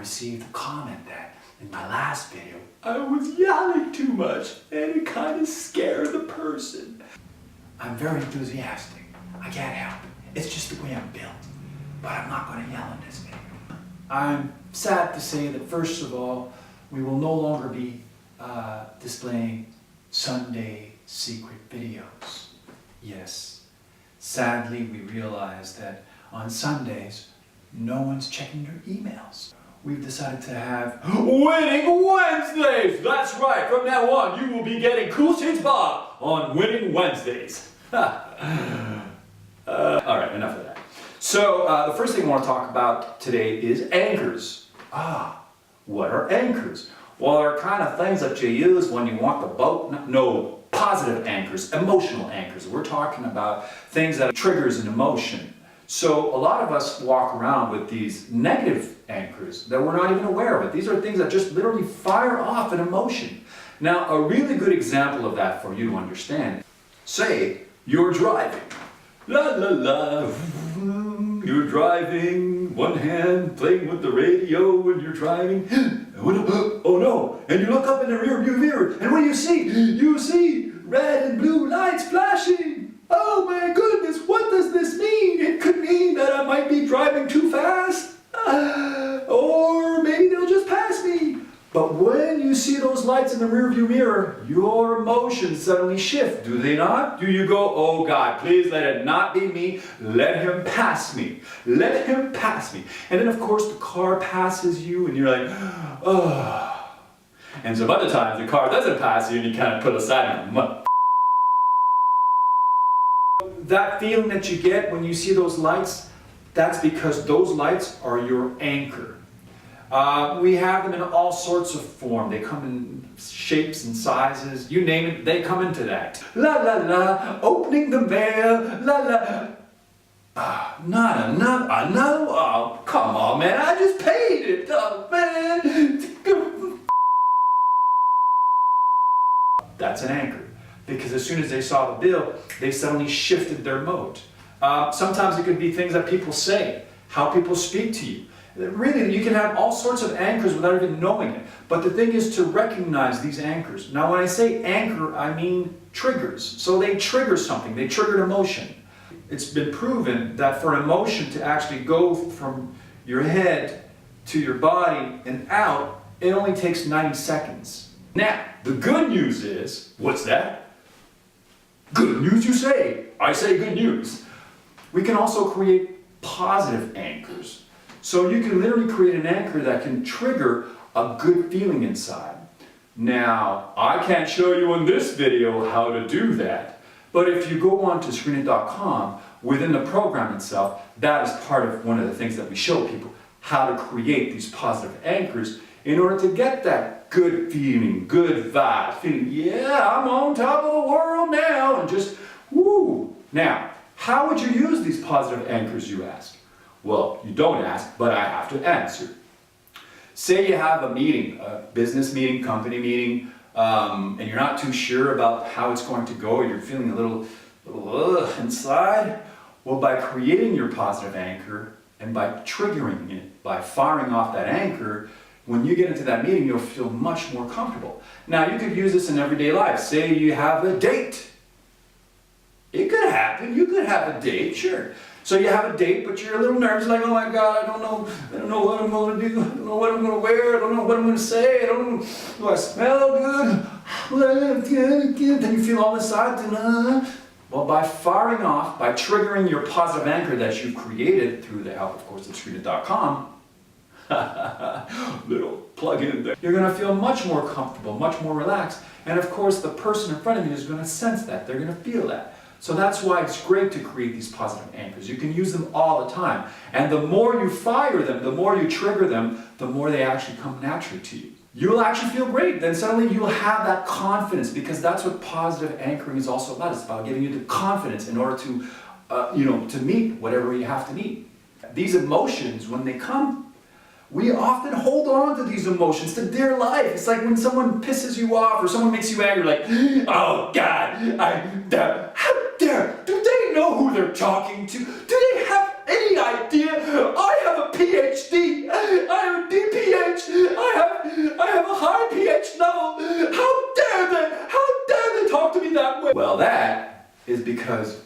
received a comment that in my last video, I was yelling too much and it kind of scared the person. I'm very enthusiastic. I can't help it. It's just the way I'm built. But I'm not going to yell in this video. I'm sad to say that first of all, we will no longer be displaying Sunday secret videos. Yes, sadly we realize that on Sundays, no one's checking their emails. We've decided to have Winning Wednesdays! That's right, from now on you will be getting Cool Shades Bob on Winning Wednesdays. Alright, enough of that. So, the first thing I want to talk about today is anchors. What are anchors? Well, they're kind of things that you use when you want the boat. No, positive anchors, emotional anchors. We're talking about things that triggers an emotion. So a lot of us walk around with these negative anchors that we're not even aware of it. These are things that just literally fire off an emotion. Now, a really good example of that for you to understand, say you're driving. La la la, you're driving, one hand playing with the radio when you're driving. Oh no, and you look up in the rear view mirror, and what do you see? You see red and blue lights flashing. Oh my goodness, what does this mean? It could mean that I might be driving too fast, or maybe they'll just pass me. But when you see those lights in the rearview mirror, your emotions suddenly shift, do they not? Do you go, oh God, please let it not be me, let him pass me, let him pass me. And then of course the car passes you and you're like, oh. And some other times the car doesn't pass you and you kind of put aside and that feeling that you get when you see those lights, that's because those lights are your anchor. We have them in all sorts of form. They come in shapes and sizes. You name it, they come into that. La la la, opening the mail, la la. Not enough, I know. Oh, come on, man, I just paid it, man. That's an anchor. Because as soon as they saw the bill, they suddenly shifted their mode. Sometimes it could be things that people say, how people speak to you. Really, you can have all sorts of anchors without even knowing it. But the thing is to recognize these anchors. Now when I say anchor, I mean triggers. So they trigger something, they trigger an emotion. It's been proven that for an emotion to actually go from your head to your body and out, it only takes 90 seconds. Now, the good news is, what's that? Good news you say. I say good news. We can also create positive anchors. So you can literally create an anchor that can trigger a good feeling inside. Now, I can't show you in this video how to do that, but if you go on to Screenit.com, within the program itself, that is part of one of the things that we show people, how to create these positive anchors in order to get that good feeling, good vibe, feeling, yeah, I'm on top of the world now, and just, woo. Now, how would you use these positive anchors, you ask? Well, you don't ask, but I have to answer. Say you have a meeting, a business meeting, company meeting, and you're not too sure about how it's going to go, or you're feeling a little inside. Well, by creating your positive anchor and by triggering it, by firing off that anchor, when you get into that meeting, you'll feel much more comfortable. Now, you could use this in everyday life. Say you have a date. It could happen. You could have a date, sure. So you have a date, but you're a little nervous, like, oh my God, I don't know what I'm going to do, I don't know what I'm going to wear, I don't know what I'm going to say, I don't know, do I smell good? Then you feel all inside. Well, by firing off, by triggering your positive anchor that you've created through the help, of course, of Screenit.com, little plug in there, you're going to feel much more comfortable, much more relaxed, and of course, the person in front of you is going to sense that, they're going to feel that. So that's why it's great to create these positive anchors. You can use them all the time. And the more you fire them, the more you trigger them, the more they actually come naturally to you. You'll actually feel great. Then suddenly you'll have that confidence, because that's what positive anchoring is also about. It's about giving you the confidence in order to, to meet whatever you have to meet. These emotions, when they come, we often hold on to these emotions to dear life. It's like when someone pisses you off or someone makes you angry, like, oh God, how dare, do they know who they're talking to? Do they have any idea? I have a PhD. I have a DPH. I have a high pH level. How dare they? How dare they talk to me that way? Well, that is because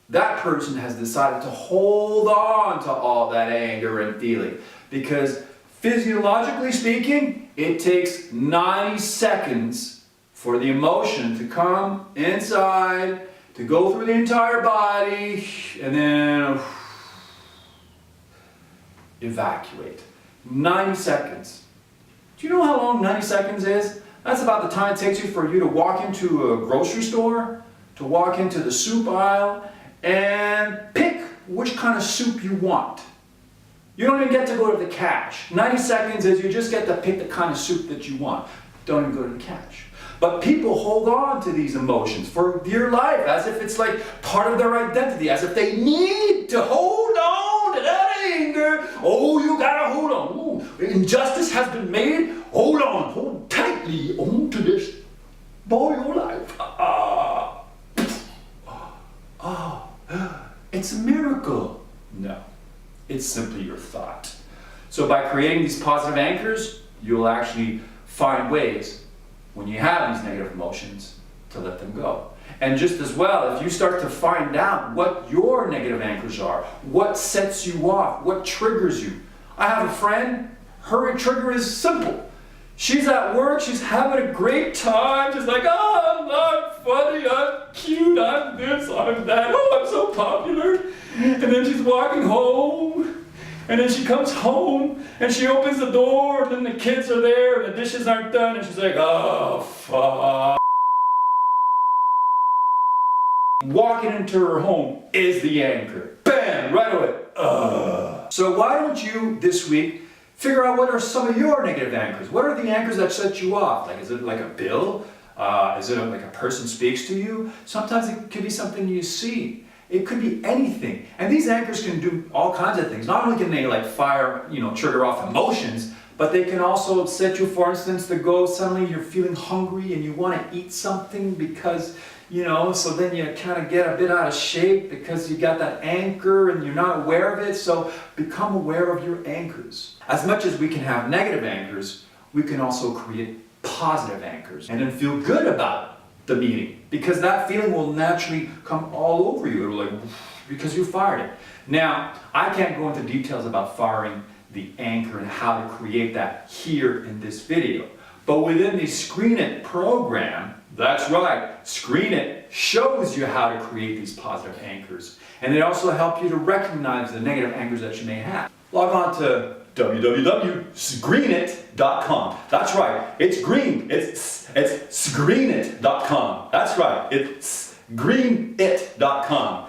that person has decided to hold on to all that anger and feeling. Because physiologically speaking, it takes 90 seconds for the emotion to come inside, to go through the entire body, and then evacuate. 90 seconds. Do you know how long 90 seconds is? That's about the time it takes you for you to walk into a grocery store, to walk into the soup aisle, and pick which kind of soup you want. You don't even get to go to the cash. 90 seconds is you just get to pick the kind of soup that you want. Don't even go to the cash. But people hold on to these emotions for dear life, as if it's like part of their identity, as if they need to hold on to that anger. Oh, you gotta hold on. Ooh, injustice has been made. Hold on, hold tightly on to this for your life. It's a miracle. No, it's simply your thought. So by creating these positive anchors, you'll actually find ways when you have these negative emotions to let them go. And just as well, if you start to find out what your negative anchors are, what sets you off, what triggers you. I have a friend, her trigger is simple. She's at work, she's having a great time, she's like, oh, I'm funny, I'm cute, I'm this, I'm that, oh, I'm so popular. And then she's walking home, and then she comes home, and she opens the door, and then the kids are there, and the dishes aren't done, and she's like, oh, fuck. Walking into her home is the anchor. Bam, right away. So why don't you, this week, figure out what are some of your negative anchors. What are the anchors that set you off? Like, is it like a bill? Is it like a person speaks to you? Sometimes it could be something you see. It could be anything. And these anchors can do all kinds of things. Not only can they like fire, trigger off emotions, but they can also set you, for instance, to go, suddenly you're feeling hungry and you want to eat something because, so then you kind of get a bit out of shape because you got that anchor and you're not aware of it. So become aware of your anchors. As much as we can have negative anchors, we can also create positive anchors and then feel good about the meeting, because that feeling will naturally come all over you. It'll because you fired it. Now, I can't go into details about firing the anchor and how to create that here in this video. But within the Screen It program, that's right, Screen It shows you how to create these positive anchors. And they also help you to recognize the negative anchors that you may have. Log on to www.screenit.com. That's right, it's green, it's screenit.com. That's right, it's greenit.com.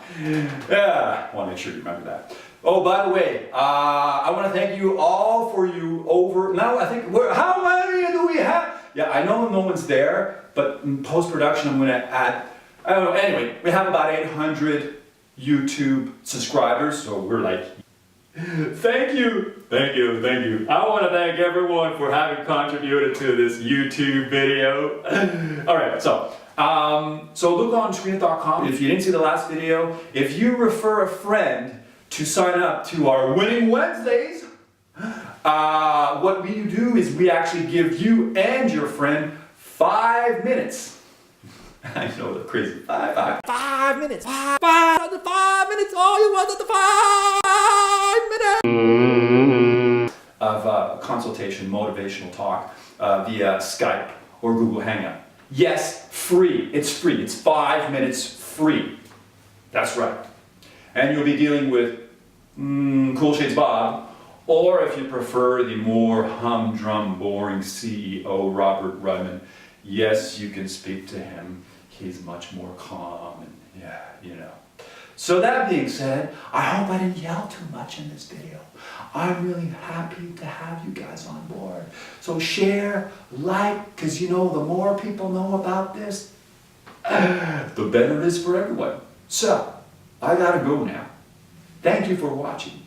Yeah, I want to make sure you remember that. Oh, by the way, I want to thank you all for now I think, how many do we have? Yeah, I know no one's there, but in post-production I'm going to add, I don't know, anyway, we have about 800 YouTube subscribers, so we're like, thank you. I want to thank everyone for having contributed to this YouTube video. All right, so look on screenit.com. If you didn't see the last video, if you refer a friend to sign up to our Winning Wednesdays, what we do is we actually give you and your friend 5 minutes. I know, that's crazy. 5 minutes. 5 minutes. All you want is the 5 minutes of consultation, motivational talk via Skype or Google Hangout. Yes, free. It's free. It's 5 minutes free. That's right. And you'll be dealing with Cool Shades Bob, or if you prefer the more humdrum, boring CEO Robert Rudman. Yes, you can speak to him. He's much more calm and So that being said, I hope I didn't yell too much in this video. I'm really happy to have you guys on board. So share, like, because the more people know about this, the better it is for everyone. So, I gotta go now. Thank you for watching.